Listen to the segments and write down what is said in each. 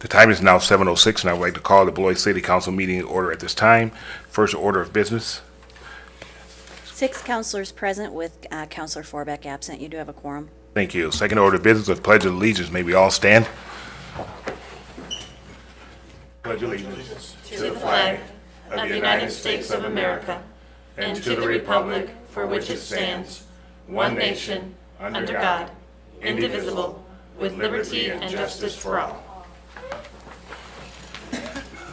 The time is now 7:06, and I would like to call the Beloit City Council meeting in order at this time. First order of business. 6 counselors present with Counselor Forbeck absent. You do have a quorum. Thank you. Second order of business with Pledge of Allegiance. May we all stand? Pledge allegiance to the flag of the United States of America and to the republic for which it stands, one nation, under God, indivisible, with liberty and justice for all.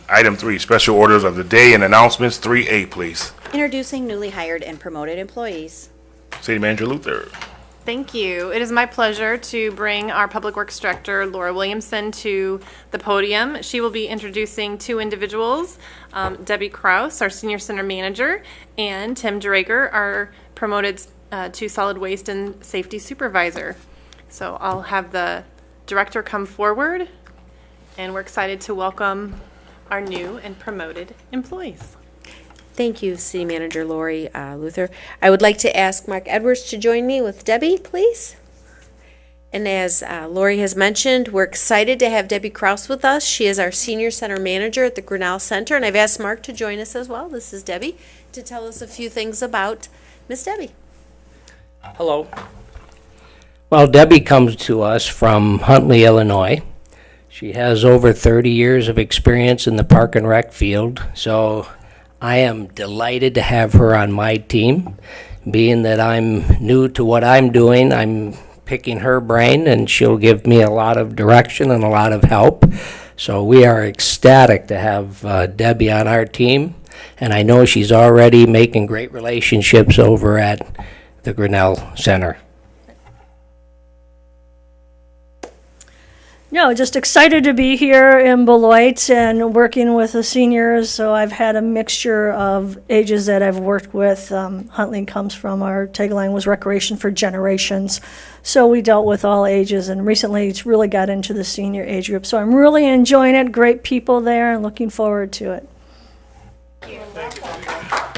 Item 3, special orders of the day and announcements. 3A, please. Introducing newly hired and promoted employees. City Manager Luther. Thank you. It is my pleasure to bring our Public Works Director, Laura Williamson, to the podium. She will be introducing 2 individuals, Debbie Kraus, our Senior Center Manager, and Tim Drager, our promoted to Solid Waste and Safety Supervisor. So I'll have the Director come forward, and we're excited to welcome our new and promoted employees. Thank you, City Manager Lori Luther. I would like to ask Mark Edwards to join me with Debbie, please. And as Lori has mentioned, we're excited to have Debbie Kraus with us. She is our Senior Center Manager at the Grinnell Center, and I've asked Mark to join us as well. This is Debbie, to tell us a few things about Miss Debbie. Hello. Well, Debbie comes to us from Huntley, Illinois. She has over 30 years of experience in the park and rec field, so I am delighted to have her on my team. Being that I'm new to what I'm doing, I'm picking her brain, and she'll give me a lot of direction and a lot of help. So we are ecstatic to have Debbie on our team, and I know she's already making great relationships over at the Grinnell Center. No, just excited to be here in Beloit and working with the seniors. So I've had a mixture of ages that I've worked with. Huntley comes from, our tagline was recreation for generations. So we dealt with all ages, and recently it's really got into the senior age group. So I'm really enjoying it. Great people there and looking forward to it. Thank you.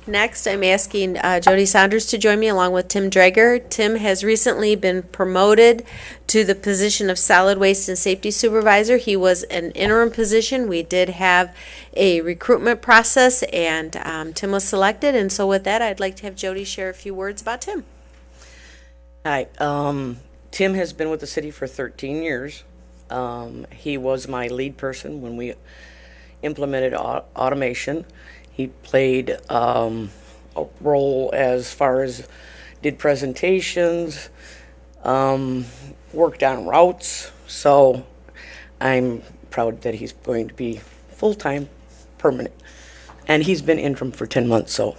Next, I'm asking Jody Saunders to join me along with Tim Drager. Tim has recently been promoted to the position of Solid Waste and Safety Supervisor. He was an interim position. We did have a recruitment process, and Tim was selected. And so with that, I'd like to have Jody share a few words about Tim. Hi. Tim has been with the city for 13 years. He was my lead person when we implemented automation. He played a role as far as did presentations, worked on routes. So I'm proud that he's going to be full-time, permanent. And he's been interim for 10 months, so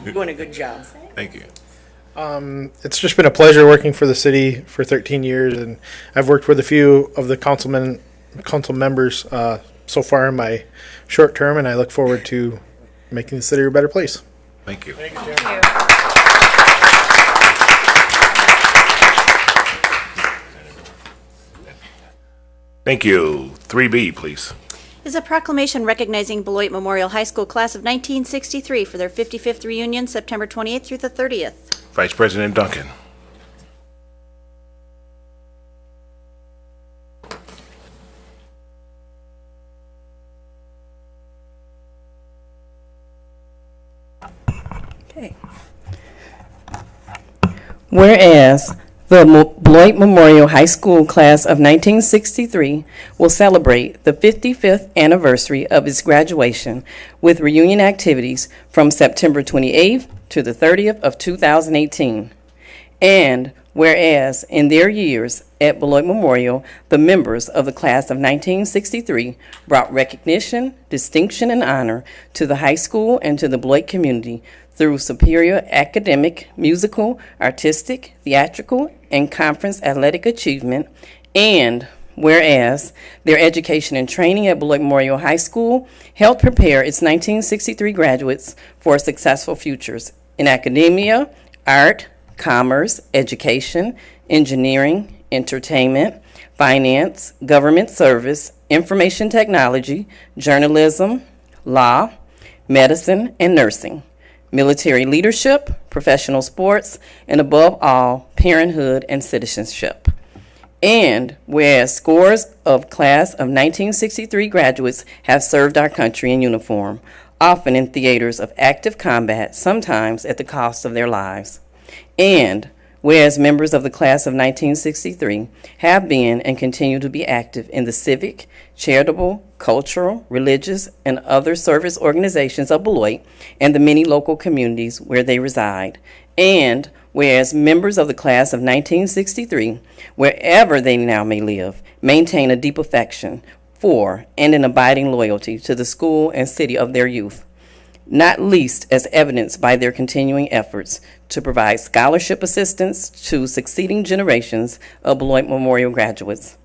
doing a good job. Thank you. It's just been a pleasure working for the city for 13 years, and I've worked with a few of the council members so far in my short term, and I look forward to making the city a better place. Thank you. Thank you. Thank you. 3B, please. Is a proclamation recognizing Beloit Memorial High School class of 1963 for their 55th reunion, September 28th through the 30th. Vice President Duncan. Whereas the Beloit Memorial High School class of 1963 will celebrate the 55th anniversary of its graduation with reunion activities from September 28th to the 30th of 2018. And whereas in their years at Beloit Memorial, the members of the class of 1963 brought recognition, distinction, and honor to the high school and to the Beloit community through superior academic, musical, artistic, theatrical, and conference athletic achievement. And whereas their education and training at Beloit Memorial High School helped prepare its 1963 graduates for successful futures in academia, art, commerce, education, engineering, entertainment, finance, government service, information technology, journalism, law, medicine, and nursing. military leadership, professional sports, and above all, parenthood and citizenship. And whereas scores of class of 1963 graduates have served our country in uniform, often in theaters of active combat, sometimes at the cost of their lives. And whereas members of the class of 1963 have been and continue to be active in the civic, charitable, cultural, religious, and other service organizations of Beloit and the many local communities where they reside. And whereas members of the class of 1963, wherever they now may live, maintain a deep affection for and an abiding loyalty to the school and city of their youth, not least as evidenced by their continuing efforts to provide scholarship assistance to succeeding generations of Beloit Memorial graduates.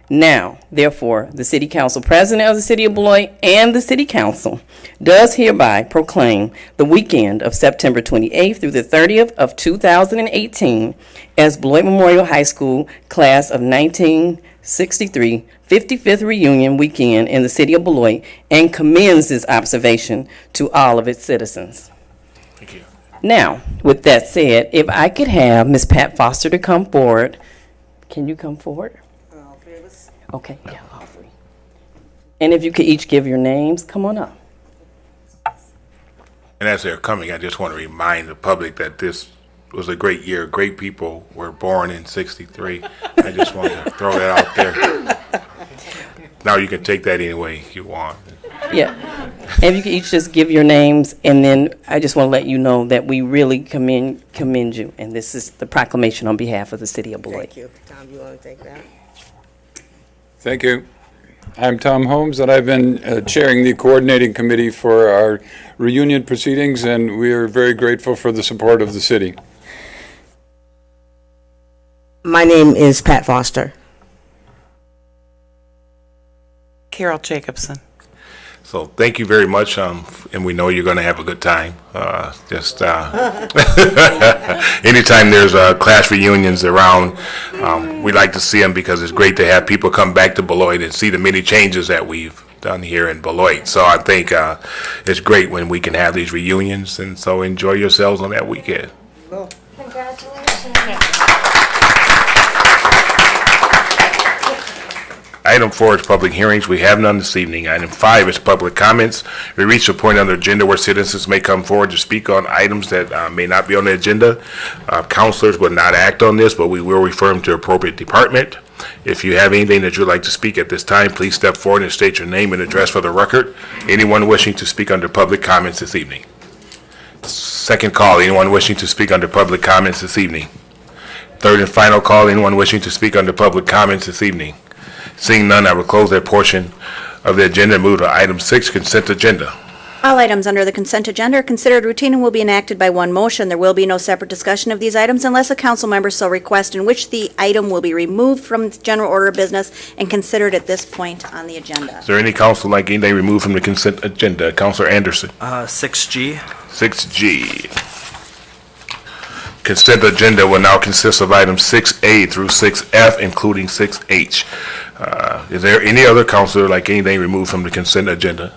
Now, therefore, the City Council President of the City of Beloit and the City Council does hereby proclaim the weekend of September 28th through the 30th of 2018 as Beloit Memorial High School Class of 1963 55th Reunion Weekend in the City of Beloit and commends this observation to all of its citizens. Thank you. Now, with that said, if I could have Ms. Pat Foster to come forward. Can you come forward? Okay, yeah, all three. And if you could each give your names, come on up. And as they're coming, I just want to remind the public that this was a great year. Great people were born in '63. I just wanted to throw that out there. Now you can take that any way you want. Yeah. And if you could each just give your names, and then I just want to let you know that we really commend you. And this is the proclamation on behalf of the City of Beloit. Thank you. Tom, you want to take that? Thank you. I'm Tom Holmes, and I've been chairing the coordinating committee for our reunion proceedings, and we are very grateful for the support of the city. My name is Pat Foster. Carol Jacobson. So thank you very much, and we know you're going to have a good time. Anytime there's class reunions around, we like to see them because it's great to have people come back to Beloit and see the many changes that we've done here in Beloit. So I think it's great when we can have these reunions, and so enjoy yourselves on that weekend. Item 4 is public hearings. We have none this evening. Item 5 is public comments. We reach a point on the agenda where citizens may come forward to speak on items that may not be on the agenda. Councilors will not act on this, but we will refer them to appropriate department. If you have anything that you'd like to speak at this time, please step forward and state your name and address for the record. Anyone wishing to speak under public comments this evening? Second call, anyone wishing to speak under public comments this evening? Third and final call, anyone wishing to speak under public comments this evening? Seeing none, I will close that portion of the agenda and move to item 6, consent agenda. All items under the consent agenda are considered routine and will be enacted by one motion. There will be no separate discussion of these items unless a council member so requests, in which the item will be removed from the general order of business and considered at this point on the agenda. Is there any council like anything removed from the consent agenda? Councilor Anderson. 6G. 6G. Consent agenda will now consist of items 6A through 6F, including 6H. Is there any other councilor like anything removed from the consent agenda?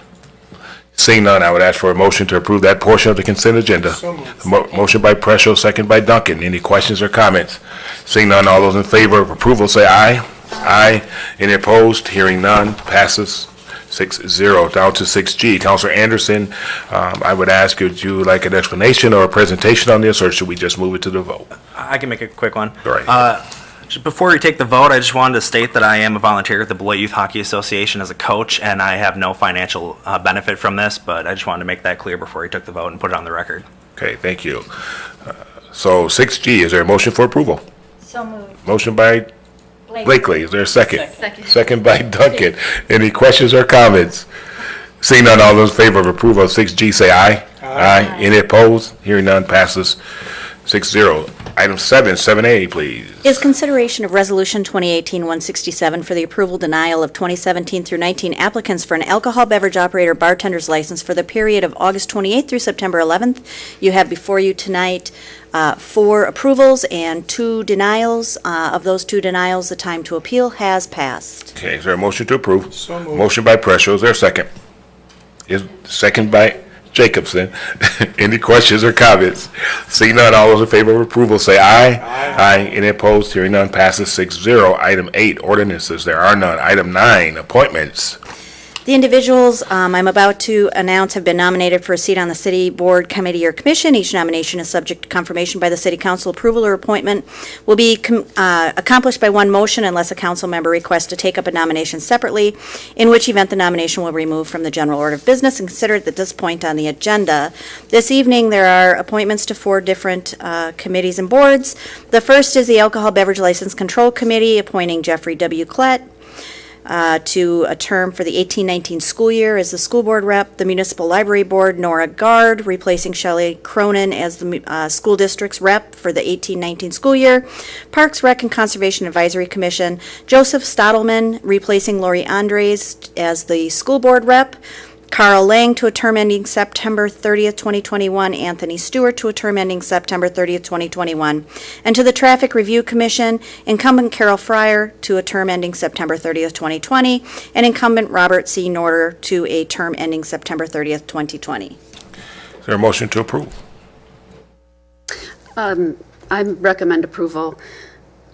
Seeing none, I would ask for a motion to approve that portion of the consent agenda. Motion by Preschel, second by Duncan. Any questions or comments? Seeing none, all those in favor of approval say aye. Aye. Any opposed? Hearing none, passes 6-0. Down to 6G. Councilor Anderson, I would ask, would you like an explanation or a presentation on this, or should we just move it to the vote? I can make a quick one. All right. Just before we take the vote, I just wanted to state that I am a volunteer at the Beloit Youth Hockey Association as a coach, and I have no financial benefit from this, but I just wanted to make that clear before we took the vote and put it on the record. Okay, thank you. So 6G, is there a motion for approval? So moved. Motion by Blakely. Is there a second? Second by Duncan. Any questions or comments? Seeing none, all those in favor of approval of 6G say aye. Aye. Any opposed? Hearing none, passes 6-0. Item 7A, please. Is consideration of Resolution 2018-167 for the approval denial of 2017 through 19 applicants for an alcohol beverage operator bartender's license for the period of August 28th through September 11th. You have before you tonight 4 approvals and 2 denials. Of those 2 denials, the time to appeal has passed. Okay, is there a motion to approve? So moved. Motion by Preschel. Is there a second? Second by Jacobson. Any questions or comments? Seeing none, all those in favor of approval say aye. Aye. Any opposed? Hearing none, passes 6-0. Item 8, ordinances. There are none. Item 9, appointments. The individuals I'm about to announce have been nominated for a seat on the city board, committee, or commission. Each nomination is subject to confirmation by the city council. Approval or appointment will be accomplished by one motion unless a council member requests to take up a nomination separately, in which event the nomination will be removed from the general order of business and considered at this point on the agenda. This evening, there are appointments to 4 different committees and boards. The first is the Alcohol Beverage License Control Committee, appointing Jeffrey W. Klett to a term for the 18-19 school year as the school board rep. The Municipal Library Board, Nora Gard, replacing Shelley Cronin as the school district's rep for the 18-19 school year. Parks, Rec, and Conservation Advisory Commission, Joseph Stottleman, replacing Lori Andres as the school board rep. Carl Lang to a term ending September 30th, 2021. Anthony Stewart to a term ending September 30th, 2021. And to the Traffic Review Commission, incumbent Carol Fryer to a term ending September 30th, 2020, and incumbent Robert C. Norder to a term ending September 30th, 2020. Is there a motion to approve? I recommend approval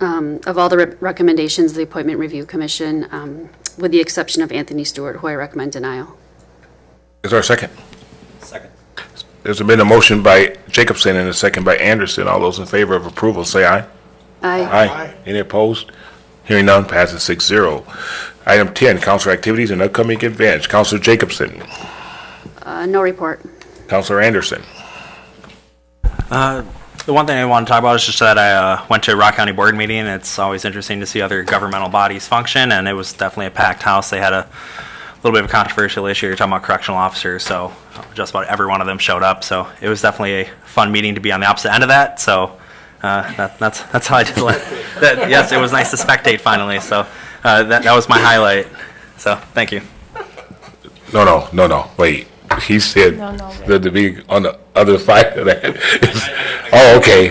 of all the recommendations of the Appointment Review Commission, with the exception of Anthony Stewart, who I recommend denial. Is there a second? Second. There's been a motion by Jacobson and a second by Anderson. All those in favor of approval say aye. Aye. Aye. Any opposed? Hearing none, passes 6-0. Item 10, council activities and upcoming events. Councilor Jacobson. No report. Councilor Anderson. The one thing I want to talk about is just that I went to a Rock County Board meeting. It's always interesting to see other governmental bodies function, and it was definitely a packed house. They had a little bit of a controversial issue. You're talking about correctional officers, so just about every one of them showed up. So it was definitely a fun meeting to be on the opposite end of that. So that's how I did that. Yes, it was nice to spectate finally. So that was my highlight. So thank you. No. Wait. He said that to be on the other side of that. Oh, okay.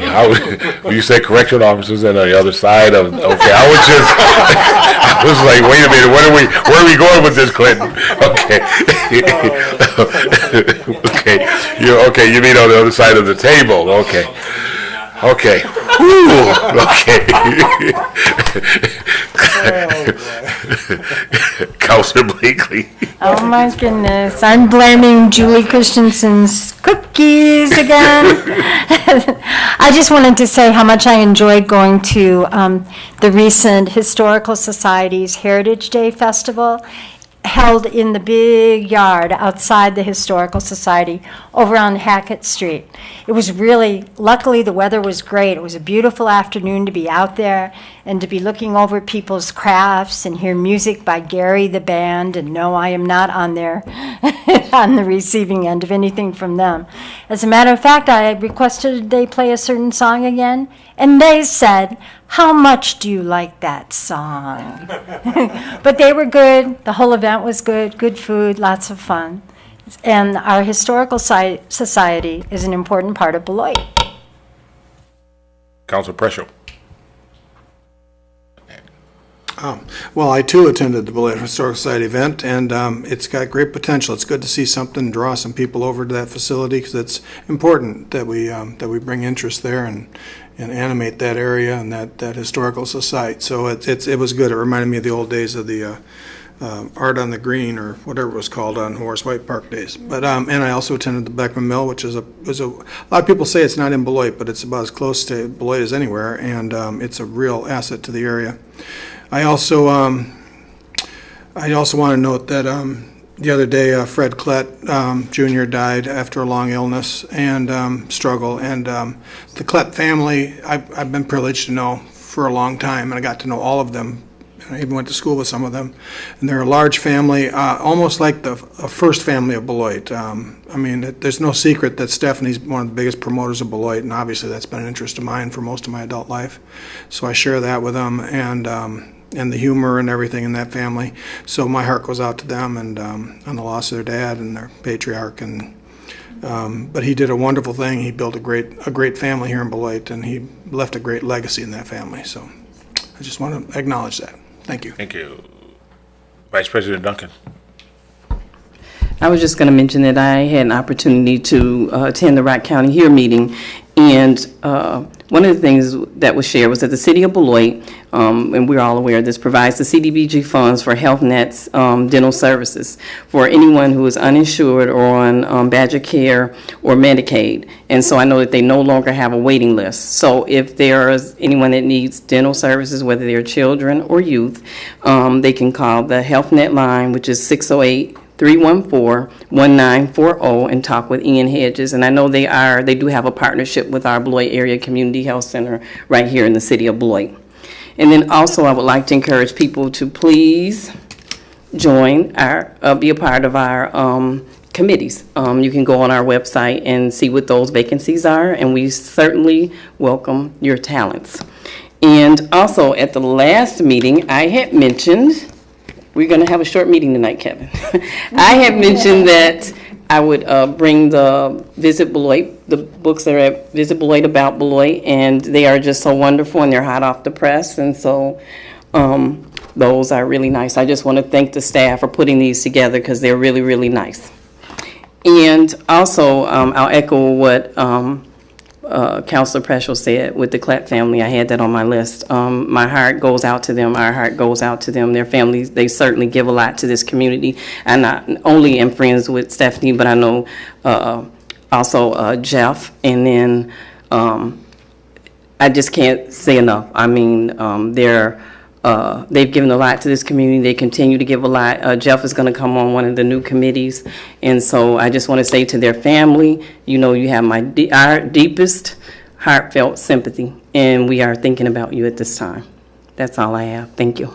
When you said correctional officers and on the other side of, okay, I was like, wait a minute, where are we going with this, Clinton? Okay. Okay, you mean on the other side of the table, okay. Okay. Whew. Okay. Councilor Blakely. Oh my goodness, I'm blaming Julie Christensen's cookies again. I just wanted to say how much I enjoyed going to the recent Historical Society's Heritage Day Festival, held in the big yard outside the Historical Society over on Hackett Street. It was really, luckily the weather was great. It was a beautiful afternoon to be out there and to be looking over people's crafts and hear music by Gary the band, and no, I am not on there on the receiving end of anything from them. As a matter of fact, I requested they play a certain song again, and they said, "How much do you like that song?" But they were good. The whole event was good. Good food, lots of fun. And our Historical Society is an important part of Beloit. Councilor Preschel. Well, I too attended the Beloit Historical Society event, and it's got great potential. It's good to see something, draw some people over to that facility, because it's important that we bring interest there and animate that area and that historical society. So it was good. It reminded me of the old days of the Art on the Green, or whatever it was called, on Horace White Park days. But and I also attended the Beckman Mill, which is a lot of people say it's not in Beloit, but it's about as close to Beloit as anywhere, and it's a real asset to the area. I also want to note that the other day Fred Klett Jr. died after a long illness and struggle, and the Klett family I've been privileged to know for a long time, and I got to know all of them. I even went to school with some of them, and they're a large family, almost like the first family of Beloit. I mean, there's no secret that Stephanie's one of the biggest promoters of Beloit, and obviously that's been an interest of mine for most of my adult life. So I share that with them, and the humor and everything in that family. So my heart goes out to them, and on the loss of their dad and their patriarch. And but he did a wonderful thing. He built a great family here in Beloit, and he left a great legacy in that family. So I just want to acknowledge that. Thank you. Thank you. Vice President Duncan. I was just going to mention that I had an opportunity to attend the Rock County HERE meeting, and one of the things that was shared was that the city of Beloit, and we're all aware of this, provides the CDBG funds for Health Net's dental services for anyone who is uninsured or on Badger Care or Medicaid. And so I know that they no longer have a waiting list. So if there's anyone that needs dental services, whether they're children or youth, they can call the Health Net line, which is 608-314-1940, and talk with Ian Hedges. And I know they do have a partnership with our Beloit Area Community Health Center right here in the city of Beloit. And then also I would like to encourage people to please join be a part of our committees. You can go on our website and see what those vacancies are, and we certainly welcome your talents. And also at the last meeting, I had mentioned, we're going to have a short meeting tonight, Kevin. I had mentioned that I would bring the Visit Beloit, the books that are at Visit Beloit about Beloit, and they are just so wonderful, and they're hot off the press, and so those are really nice. I just want to thank the staff for putting these together because they're really, really nice. And also, I'll echo what Councilor Preschel said with the Clapp family. I had that on my list. My heart goes out to them. Our heart goes out to them. Their families, they certainly give a lot to this community. And not only am friends with Stephanie, but I know also Jeff. And then I just can't say enough. I mean, they've given a lot to this community. They continue to give a lot. Jeff is going to come on one of the new committees. And so I just want to say to their family, you know, you have our deepest heartfelt sympathy, and we are thinking about you at this time. That's all I have. Thank you.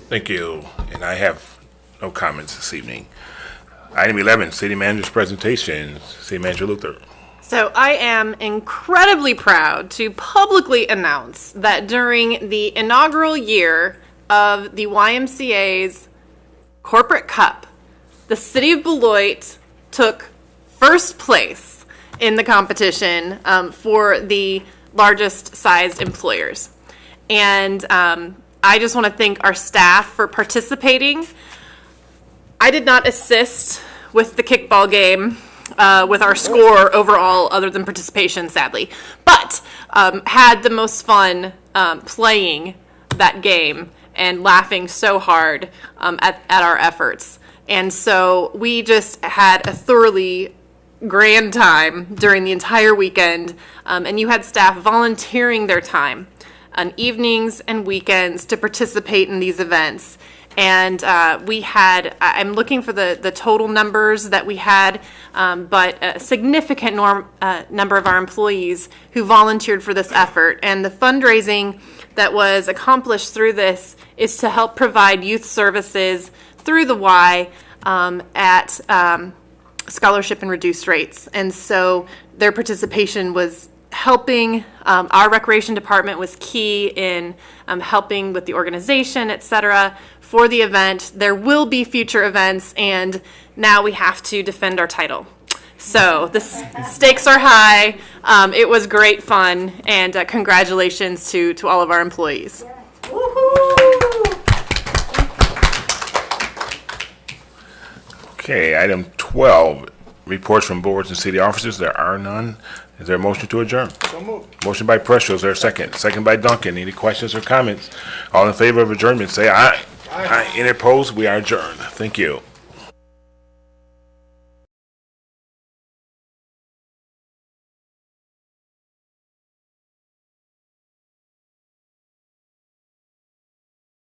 Thank you. And I have no comments this evening. Item 11, City Manager's presentation. City Manager Luther. So I am incredibly proud to publicly announce that during the inaugural year of the YMCA's Corporate Cup, the City of Beloit took first place in the competition for the largest sized employers. And I just want to thank our staff for participating. I did not assist with the kickball game with our score overall, other than participation, sadly, but had the most fun playing that game and laughing so hard at our efforts. And so we just had a thoroughly grand time during the entire weekend, and you had staff volunteering their time on evenings and weekends to participate in these events. And we had, I'm looking for the total numbers that we had, but a significant number of our employees who volunteered for this effort. And the fundraising that was accomplished through this is to help provide youth services through the Y at scholarship and reduced rates. And so their participation was helping. Our recreation department was key in helping with the organization, et cetera, for the event. There will be future events, and now we have to defend our title. So the stakes are high. It was great fun, and congratulations to all of our employees. Okay, item 12, reports from boards and city officers. There are none. Is there a motion to adjourn? So moved. Motion by Preschel. Is there a second? Second by Duncan. Any questions or comments? All in favor of adjournment, say aye. Aye. Any opposed? We are adjourned. Thank you.